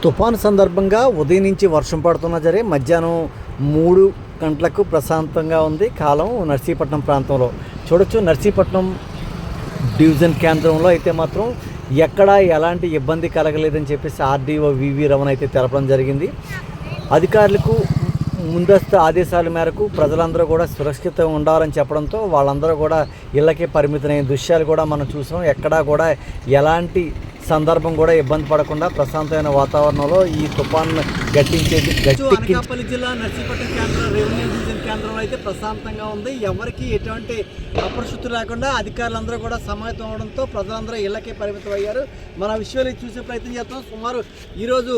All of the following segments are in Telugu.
తుఫాను సందర్భంగా ఉదయం నుంచి వర్షం పడుతున్నా సరే మధ్యాహ్నం 3 గంటలకు ప్రశాంతంగా ఉంది కాలం నర్సీపట్నం ప్రాంతంలో. చూడొచ్చు నర్సీపట్నం డివిజన్ కేంద్రంలో అయితే మాత్రం ఎక్కడా ఎలాంటి ఇబ్బంది కలగలేదని చెప్పేసి ఆర్డీఓ వివి రమణ అయితే తెలపడం జరిగింది. అధికారులకు ముందస్తు ఆదేశాల మేరకు ప్రజలందరూ కూడా సురక్షితంగా ఉండాలని చెప్పడంతో వాళ్ళందరూ కూడా ఇళ్ళకే పరిమితమైన దృశ్యాలు కూడా మనం చూసాం. ఎక్కడా కూడా ఎలాంటి సందర్భం కూడా ఇబ్బంది పడకుండా ప్రశాంతమైన వాతావరణంలో ఈ తుఫాను అనకాపల్లి జిల్లా నర్సీపట్నం కేంద్రం రెవెన్యూ డివిజన్ కేంద్రంలో అయితే ప్రశాంతంగా ఉంది. ఎవరికి ఎటువంటి అప్రశుద్ధి లేకుండా అధికారులందరూ కూడా సమాయత్తం అవడంతో ప్రజలందరూ ఇళ్ళకే పరిమితం అయ్యారు. మన విషయాలు చూసే ప్రయత్నం చేస్తాం. సుమారు ఈరోజు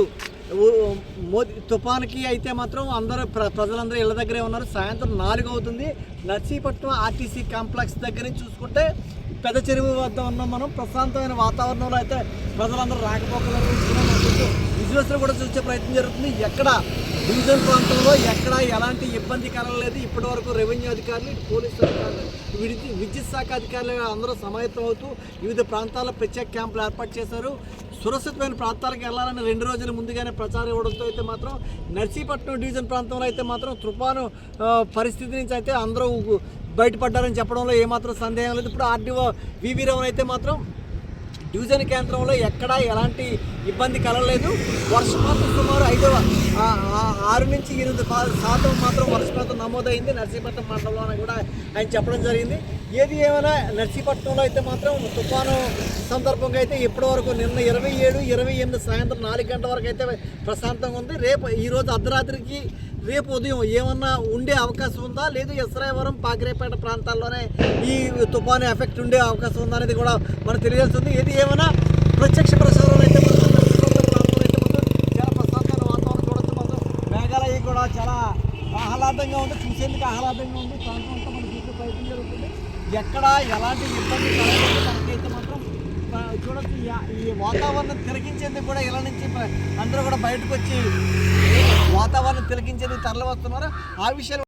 తుఫానుకి అయితే మాత్రం అందరూ ప్రజలందరూ ఇళ్ళ దగ్గరే ఉన్నారు. సాయంత్రం 4 అవుతుంది. నర్సీపట్నం ఆర్టీసీ కాంప్లెక్స్ దగ్గర నుంచి చూసుకుంటే పెద్ద చెరువు వద్ద ఉన్నాం మనం. ప్రశాంతమైన వాతావరణంలో అయితే ప్రజలందరూ రాకపోకలు విజువల్స్లో కూడా చూసే ప్రయత్నం జరుగుతుంది. ఎక్కడ డివిజన్ ప్రాంతంలో ఎక్కడ ఎలాంటి ఇబ్బంది కలగలేదు. ఇప్పటి వరకు రెవెన్యూ అధికారులు, పోలీసు అధికారులు, విద్యుత్ శాఖ అధికారులు అందరూ సమాయత్తం అవుతూ వివిధ ప్రాంతాల్లో ప్రత్యేక క్యాంపులు ఏర్పాటు చేశారు. సురక్షితమైన ప్రాంతాలకు వెళ్ళాలని 2 రోజుల ముందుగానే ప్రచారం ఇవ్వడంతో అయితే మాత్రం నర్సీపట్నం డివిజన్ ప్రాంతంలో అయితే మాత్రం తుఫాను పరిస్థితి నుంచి అయితే అందరూ బయటపడ్డారని చెప్పడంలో ఏమాత్రం సందేహం లేదు. ఇప్పుడు ఆర్డీఓ వివి రమణ అయితే మాత్రం డివిజన్ కేంద్రంలో ఎక్కడా ఎలాంటి ఇబ్బంది కలగలేదు. వర్షపాతం సుమారు 6 నుంచి 8% మాత్రం వర్షపాతం నమోదైంది నర్సీపట్నం మండలంలో కూడా ఆయన చెప్పడం జరిగింది. ఏది ఏమైనా నర్సీపట్నంలో అయితే మాత్రం తుఫాను సందర్భంగా అయితే ఇప్పటివరకు నిన్న 27, 28 సాయంత్రం 4 గంటల వరకు అయితే ప్రశాంతంగా ఉంది. ఈరోజు అర్ధరాత్రికి రేపు ఉదయం ఏమన్నా ఉండే అవకాశం ఉందా, లేదు ఎస్రాయవరం, పాకిరేపేట ప్రాంతాల్లోనే ఈ తుఫాను ఎఫెక్ట్ ఉండే అవకాశం ఉందా అనేది కూడా మనకు తెలియాల్సింది. ఏది ఏమైనా ప్రత్యక్ష ప్రసారం అయితే ప్రాంతంలో అయితే మాత్రం చాలా ప్రశాంతమైన వాతావరణం చూడొచ్చు. మాత్రం మేఘాలయ కూడా చాలా ఆహ్లాదంగా ఉంది, చూసేందుకు ఆహ్లాదంగా ఉంది. ప్రాంతం అంతా మనం చూసే ప్రయత్నం జరుగుతుంది. ఎక్కడ ఎలాంటి ఇబ్బంది కలగలేదు. మనకైతే మాత్రం చూడొచ్చు ఈ వాతావరణం తిలకించేందుకు కూడా ఇలా నుంచి అందరూ కూడా బయటకు వచ్చి వాతావరణం తిలకించేందుకు తరలి వస్తున్నారు. ఆ విషయాలు